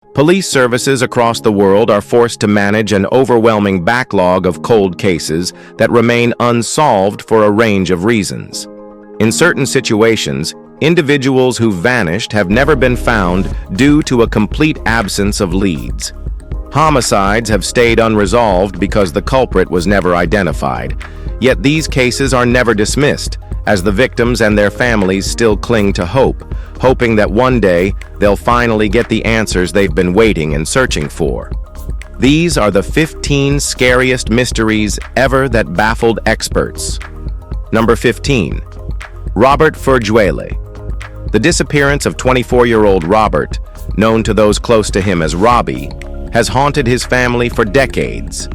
Police services across the world are forced to manage an overwhelming backlog of cold cases that remain unsolved for a range of reasons. In certain situations, individuals who vanished have never been found due to a complete absence of leads. Homicides have stayed unresolved because the culprit was never identified. Yet these cases are never dismissed, as the victims and their families still cling to hope, hoping that one day they'll finally get the answers they've been waiting and searching for. These are the 15 scariest mysteries ever that baffled experts. Number 15. Robert Ferguson. The disappearance of 24-year-old Robert, known to those close to him as Robbie, has haunted his family for decades.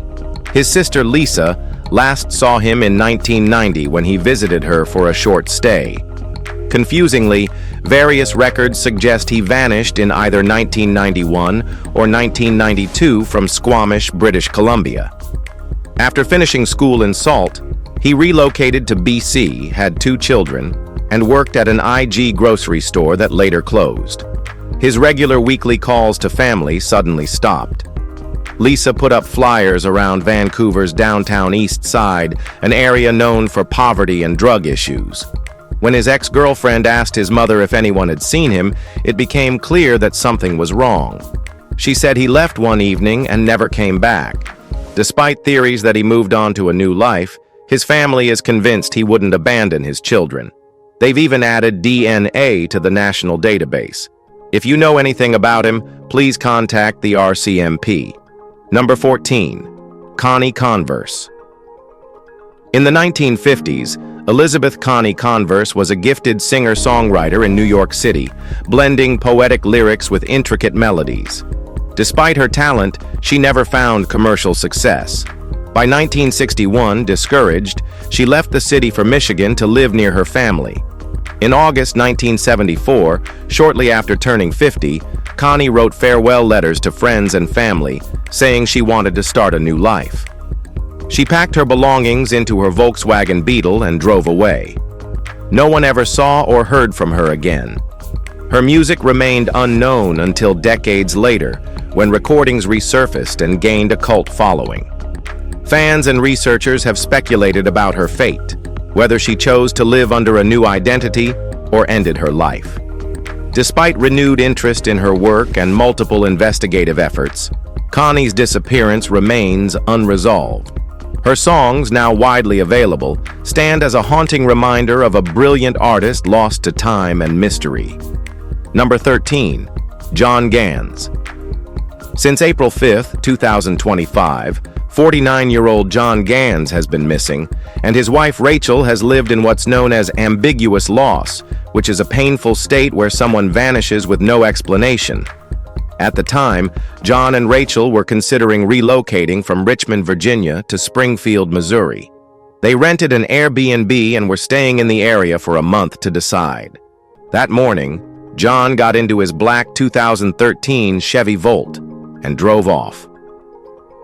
His sister Lisa last saw him in 1990 when he visited her for a short stay. Confusingly, various records suggest he vanished in either 1991 or 1992 from Squamish, British Columbia. After finishing school in Sault, he relocated to BC, had 2 children, and worked at an IG grocery store that later closed. His regular weekly calls to family suddenly stopped. Lisa put up flyers around Vancouver's downtown east side, an area known for poverty and drug issues. When his ex-girlfriend asked his mother if anyone had seen him, it became clear that something was wrong. She said he left one evening and never came back. Despite theories that he moved on to a new life, his family is convinced he wouldn't abandon his children. They've even added DNA to the national database. If you know anything about him, please contact the RCMP. Number 14. Connie Converse. In the 1950s, Elizabeth Connie Converse was a gifted singer-songwriter in New York City, blending poetic lyrics with intricate melodies. Despite her talent, she never found commercial success. By 1961, discouraged, she left the city for Michigan to live near her family. In August 1974, shortly after turning 50, Connie wrote farewell letters to friends and family, saying she wanted to start a new life. She packed her belongings into her Volkswagen Beetle and drove away. No one ever saw or heard from her again. Her music remained unknown until decades later, when recordings resurfaced and gained a cult following. Fans and researchers have speculated about her fate, whether she chose to live under a new identity or ended her life. Despite renewed interest in her work and multiple investigative efforts, Connie's disappearance remains unresolved. Her songs, now widely available, stand as a haunting reminder of a brilliant artist lost to time and mystery. Number 13. John Gans. Since April 5, 2025, 49-year-old John Gans has been missing, and his wife Rachel has lived in what's known as ambiguous loss, which is a painful state where someone vanishes with no explanation. At the time, John and Rachel were considering relocating from Richmond, Virginia to Springfield, Missouri. They rented an Airbnb and were staying in the area for a month to decide. That morning, John got into his black 2013 Chevy Volt and drove off.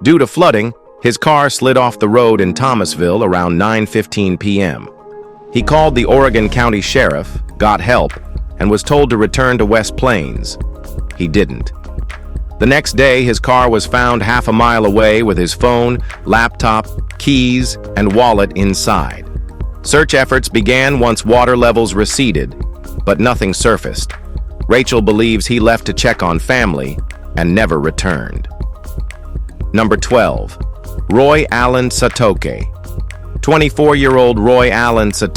Due to flooding, his car slid off the road in Thomasville around 9:15 p.m. He called the Oregon County Sheriff, got help, and was told to return to West Plains. He didn't. The next day, his car was found half a mile away with his phone, laptop, keys, and wallet inside. Search efforts began once water levels receded, but nothing surfaced. Rachel believes he left to check on family and never returned. Number 12. Roy Allan Sat. 24-year-old Roy Allan Sat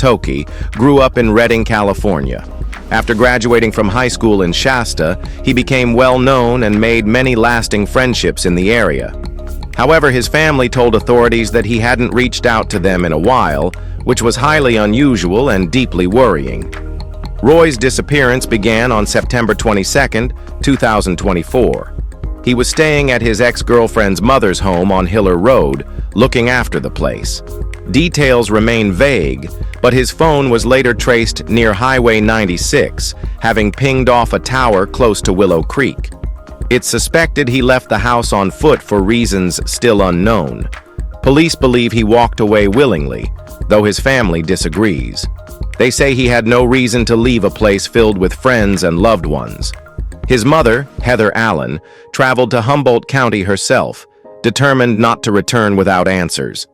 grew up in Redding, California. After graduating from high school in Shasta, he became well known and made many lasting friendships in the area. However, his family told authorities that he hadn't reached out to them in a while, which was highly unusual and deeply worrying. Roy's disappearance began on September 22, 2024. He was staying at his ex-girlfriend's mother's home on Hiller Road, looking after the place. Details remain vague, but his phone was later traced near Highway 96, having pinged off a tower close to Willow Creek. It's suspected he left the house on foot for reasons still unknown. Police believe he walked away willingly, though his family disagrees. They say he had no reason to leave a place filled with friends and loved ones. His mother, Heather Allen, traveled to Humboldt County herself, determined not to return without answers.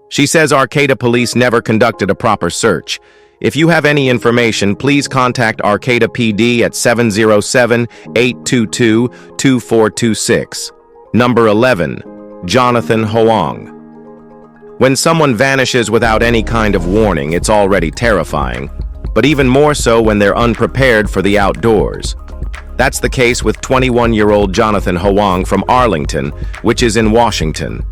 She says Arcata police never conducted a proper search. If you have any information, please contact Arcata PD at 707-822-2426. Number 11. Jonathan Hoang. When someone vanishes without any kind of warning, it's already terrifying, but even more so when they're unprepared for the outdoors. That's the case with 21-year-old Jonathan Hoang from Arlington, which is in Washington.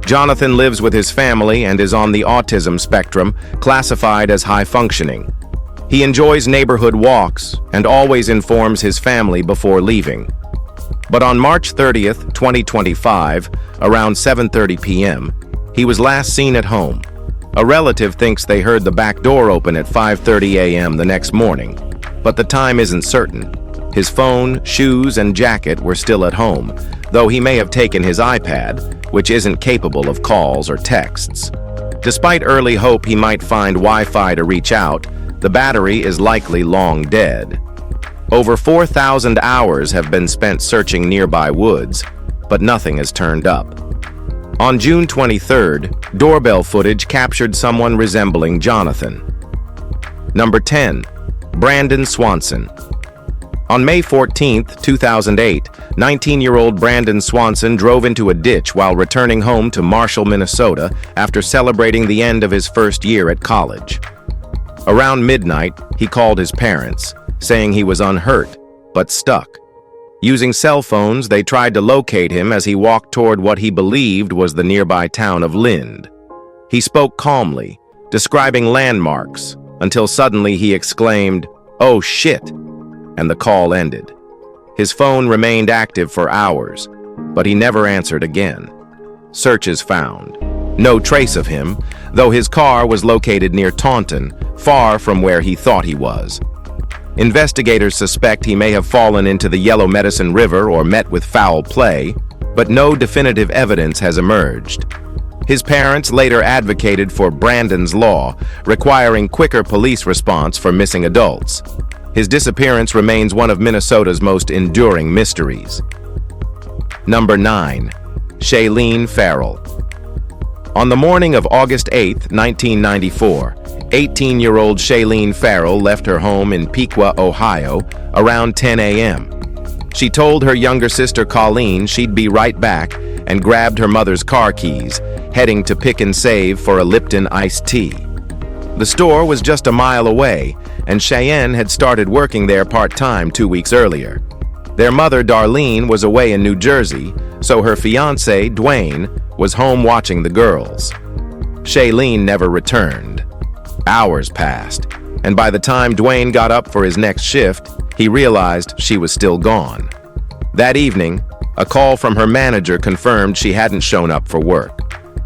Jonathan lives with his family and is on the autism spectrum, classified as high-functioning. He enjoys neighborhood walks and always informs his family before leaving. But on March 30th, 2025, around 7:30 p.m., he was last seen at home. A relative thinks they heard the back door open at 5:30 a.m. the next morning, but the time isn't certain. His phone, shoes, and jacket were still at home, though he may have taken his iPad, which isn't capable of calls or texts. Despite early hope he might find Wi-Fi to reach out, the battery is likely long dead. Over 4,000 hours have been spent searching nearby woods, but nothing has turned up. On June 23rd, doorbell footage captured someone resembling Jonathan. Number 10. Brandon Swanson. On May 14, 2008, 19-year-old Brandon Swanson drove into a ditch while returning home to Marshall, Minnesota after celebrating the end of his first year at college. Around midnight, he called his parents, saying he was unhurt, but stuck. Using cell phones, they tried to locate him as he walked toward what he believed was the nearby town of Lind. He spoke calmly, describing landmarks, until suddenly he exclaimed, "Oh shit!" and the call ended. His phone remained active for hours, but he never answered again. Searches found no trace of him, though his car was located near Taunton, far from where he thought he was. Investigators suspect he may have fallen into the Yellow Medicine River or met with foul play, but no definitive evidence has emerged. His parents later advocated for Brandon's Law, requiring quicker police response for missing adults. His disappearance remains one of Minnesota's most enduring mysteries. Number 9. Shailene Farrell. On the morning of August 8, 1994, 18-year-old Shailene Farrell left her home in Piqua, Ohio, around 10 a.m. She told her younger sister Colleen she'd be right back and grabbed her mother's car keys, heading to Pick and Save for a Lipton iced tea. The store was just a mile away, and Cheyenne had started working there part-time 2 weeks earlier. Their mother, Darlene, was away in New Jersey, so her fiancé, Dwayne, was home watching the girls. Shailene never returned. Hours passed, and by the time Dwayne got up for his next shift, he realized she was still gone. That evening, a call from her manager confirmed she hadn't shown up for work.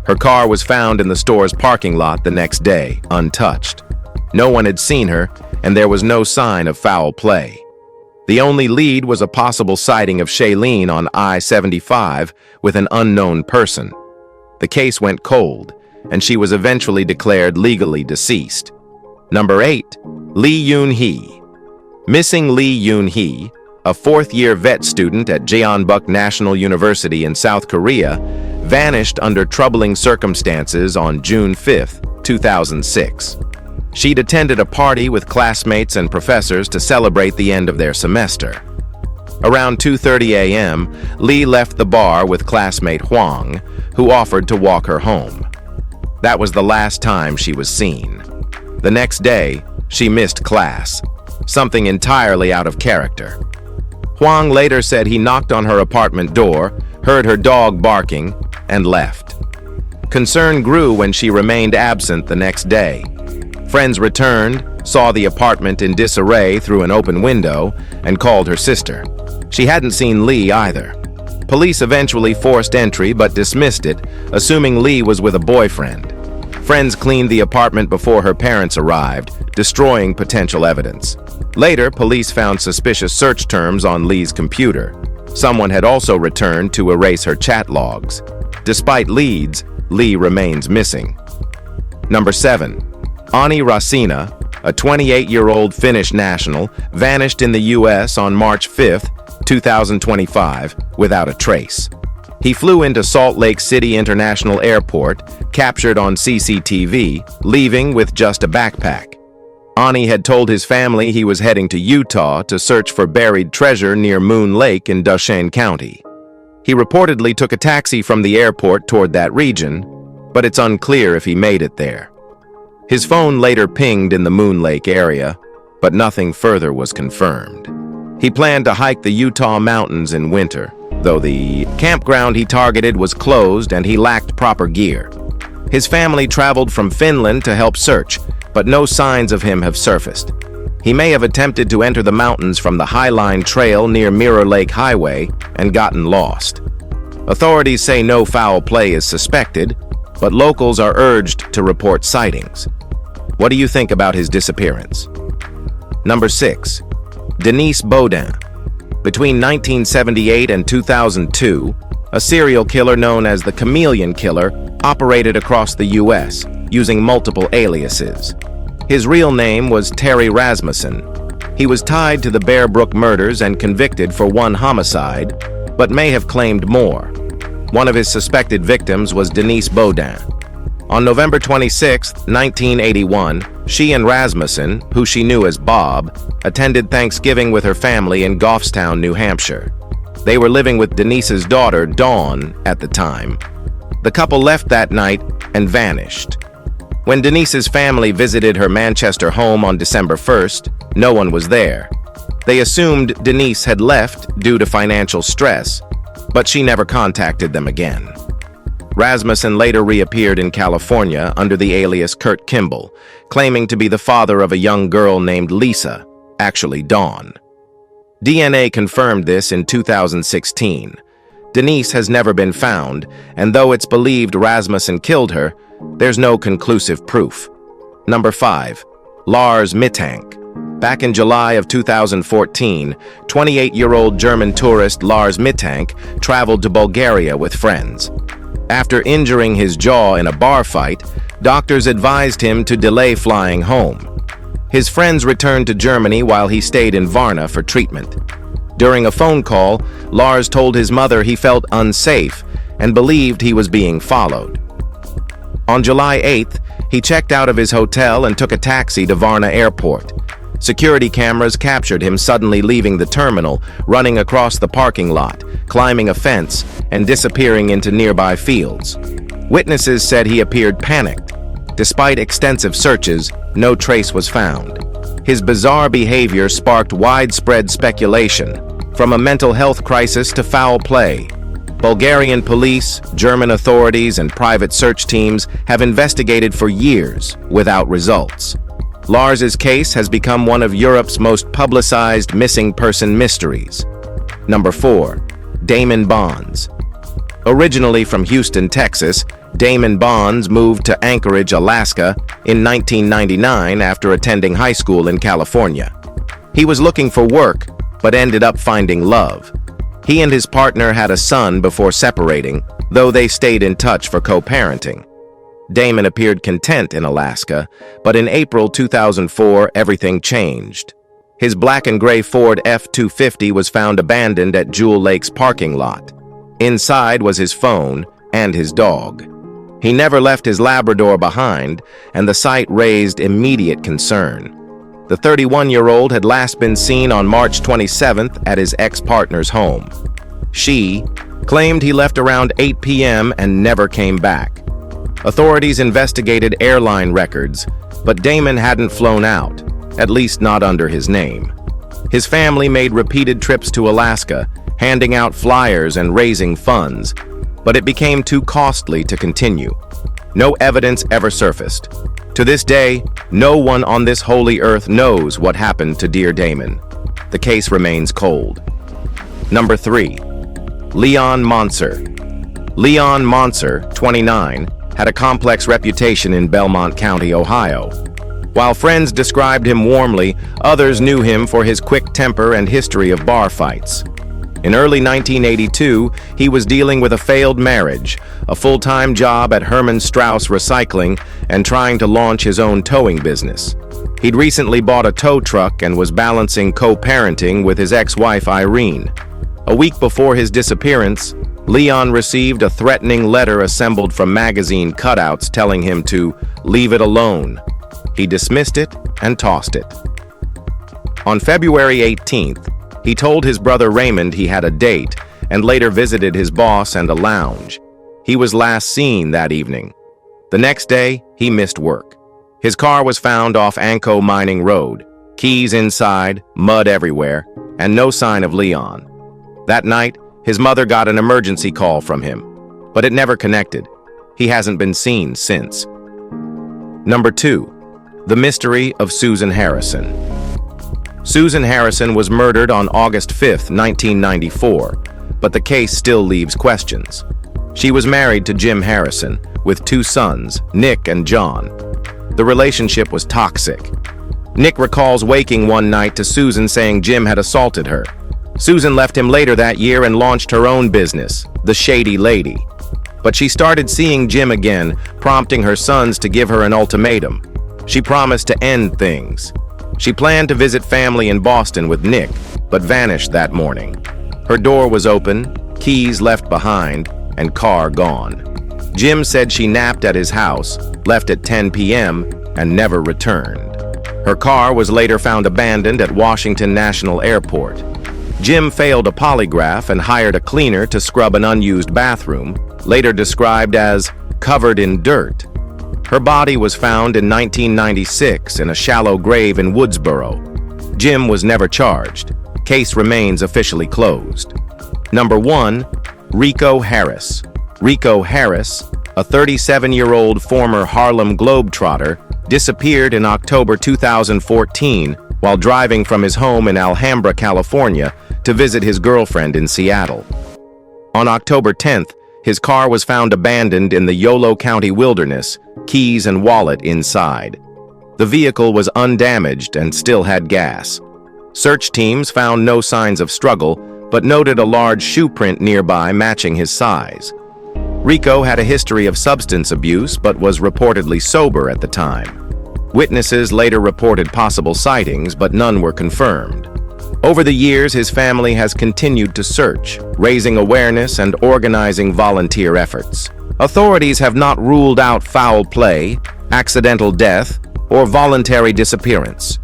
Her car was found in the store's parking lot the next day, untouched. No one had seen her, and there was no sign of foul play. The only lead was a possible sighting of Shailene on I-75 with an unknown person. The case went cold, and she was eventually declared legally deceased. Number 8. Lee Yunhi. Missing Lee Yunhi, a fourth-year vet student at Jeonbuk National University in South Korea, vanished under troubling circumstances on June 5, 2006. She'd attended a party with classmates and professors to celebrate the end of their semester. Around 2:30 a.m., Lee left the bar with classmate Huang, who offered to walk her home. That was the last time she was seen. The next day, she missed class, something entirely out of character. Huang later said he knocked on her apartment door, heard her dog barking, and left. Concern grew when she remained absent the next day. Friends returned, saw the apartment in disarray through an open window, and called her sister. She hadn't seen Lee either. Police eventually forced entry but dismissed it, assuming Lee was with a boyfriend. Friends cleaned the apartment before her parents arrived, destroying potential evidence. Later, police found suspicious search terms on Lee's computer. Someone had also returned to erase her chat logs. Despite leads, Lee remains missing. Number 7. Rosina, a 28-year-old Finnish national, vanished in the U.S. on March 5, 2025, without a trace. He flew into Salt Lake City International Airport, captured on CCTV, leaving with just a backpack. Ani had told his family he was heading to Utah to search for buried treasure near Moon Lake in Duchesne County. He reportedly took a taxi from the airport toward that region, but it's unclear if he made it there. His phone later pinged in the Moon Lake area, but nothing further was confirmed. He planned to hike the Utah mountains in winter, though the campground he targeted was closed and he lacked proper gear. His family traveled from Finland to help search, but no signs of him have surfaced. He may have attempted to enter the mountains from the Highline Trail near Mirror Lake Highway and gotten lost. Authorities say no foul play is suspected, but locals are urged to report sightings. What do you think about his disappearance? Number 6. Denise Boddan. Between 1978 and 2002, a serial killer known as the Chameleon Killer operated across the U.S., using multiple aliases. His real name was Terry Rasmussen. He was tied to the Bear Brook murders and convicted for one homicide, but may have claimed more. One of his suspected victims was Denise Boddan. On November 26, 1981, she and Rasmussen, who she knew as Bob, attended Thanksgiving with her family in Goffstown, New Hampshire. They were living with Denise's daughter, Dawn, at the time. The couple left that night and vanished. When Denise's family visited her Manchester home on December 1st, no one was there. They assumed Denise had left due to financial stress, but she never contacted them again. Rasmussen later reappeared in California under the alias Kurt Kimball, claiming to be the father of a young girl named Lisa, actually Dawn. DNA confirmed this in 2016. Denise has never been found, and though it's believed Rasmussen killed her, there's no conclusive proof. Number 5. Lars Mitank. Back in July of 2014, 28-year-old German tourist Lars Mitank traveled to Bulgaria with friends. After injuring his jaw in a bar fight, doctors advised him to delay flying home. His friends returned to Germany while he stayed in Varna for treatment. During a phone call, Lars told his mother he felt unsafe and believed he was being followed. On July 8th, he checked out of his hotel and took a taxi to Varna Airport. Security cameras captured him suddenly leaving the terminal, running across the parking lot, climbing a fence, and disappearing into nearby fields. Witnesses said he appeared panicked. Despite extensive searches, no trace was found. His bizarre behavior sparked widespread speculation, from a mental health crisis to foul play. Bulgarian police, German authorities, and private search teams have investigated for years without results. Lars's case has become one of Europe's most publicized missing person mysteries. Number 4. Damon Bonds. Originally from Houston, Texas, Damon Bonds moved to Anchorage, Alaska in 1999 after attending high school in California. He was looking for work, but ended up finding love. He and his partner had a son before separating, though they stayed in touch for co-parenting. Damon appeared content in Alaska, but in April 2004, everything changed. His black and gray Ford F-250 was found abandoned at Jewel Lake's parking lot. Inside was his phone and his dog. He never left his Labrador behind, and the sight raised immediate concern. The 31-year-old had last been seen on March 27th at his ex-partner's home. She claimed he left around 8 p.m. and never came back. Authorities investigated airline records, but Damon hadn't flown out, at least not under his name. His family made repeated trips to Alaska, handing out flyers and raising funds, but it became too costly to continue. No evidence ever surfaced. To this day, no one on this holy earth knows what happened to dear Damon. The case remains cold. Number 3. Lyon Monser. Lyon Monser, 29, had a complex reputation in Belmont County, Ohio. While friends described him warmly, others knew him for his quick temper and history of bar fights. In early 1982, he was dealing with a failed marriage, a full-time job at Herman Strauss Recycling, and trying to launch his own towing business. He'd recently bought a tow truck and was balancing co-parenting with his ex-wife Irene. A week before his disappearance, Lyon received a threatening letter assembled from magazine cutouts telling him to leave it alone. He dismissed it and tossed it. On February 18th, he told his brother Raymond he had a date and later visited his boss and a lounge. He was last seen that evening. The next day, he missed work. His car was found off Anco Mining Road, keys inside, mud everywhere, and no sign of Lyon. That night, his mother got an emergency call from him, but it never connected. He hasn't been seen since. Number 2. The mystery of Susan Harrison. Susan Harrison was murdered on August 5, 1994, but the case still leaves questions. She was married to Jim Harrison, with 2 sons, Nick and John. The relationship was toxic. Nick recalls waking one night to Susan saying Jim had assaulted her. Susan left him later that year and launched her own business, The Shady Lady. But she started seeing Jim again, prompting her sons to give her an ultimatum. She promised to end things. She planned to visit family in Boston with Nick, but vanished that morning. Her door was open, keys left behind, and car gone. Jim said she napped at his house, left at 10 p.m., and never returned. Her car was later found abandoned at Washington National Airport. Jim failed a polygraph and hired a cleaner to scrub an unused bathroom, later described as covered in dirt. Her body was found in 1996 in a shallow grave in Woodsboro. Jim was never charged. Case remains officially closed. Number 1. Rico Harris. Rico Harris, a 37-year-old former Harlem Globetrotter, disappeared in October 2014 while driving from his home in Alhambra, California, to visit his girlfriend in Seattle. On October 10th, his car was found abandoned in the Yolo County wilderness, keys and wallet inside. The vehicle was undamaged and still had gas. Search teams found no signs of struggle, but noted a large shoe print nearby matching his size. Rico had a history of substance abuse but was reportedly sober at the time. Witnesses later reported possible sightings, but none were confirmed. Over the years, his family has continued to search, raising awareness and organizing volunteer efforts. Authorities have not ruled out foul play, accidental death, or voluntary disappearance.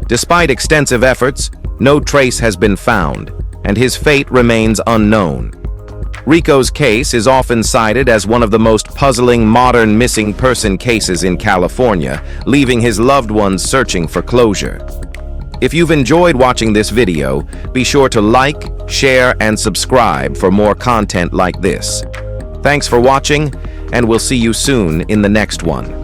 Despite extensive efforts, no trace has been found, and his fate remains unknown. Rico's case is often cited as one of the most puzzling modern missing person cases in California, leaving his loved ones searching for closure. If you've enjoyed watching this video, be sure to like, share, and subscribe for more content like this. Thanks for watching, and we'll see you soon in the next one.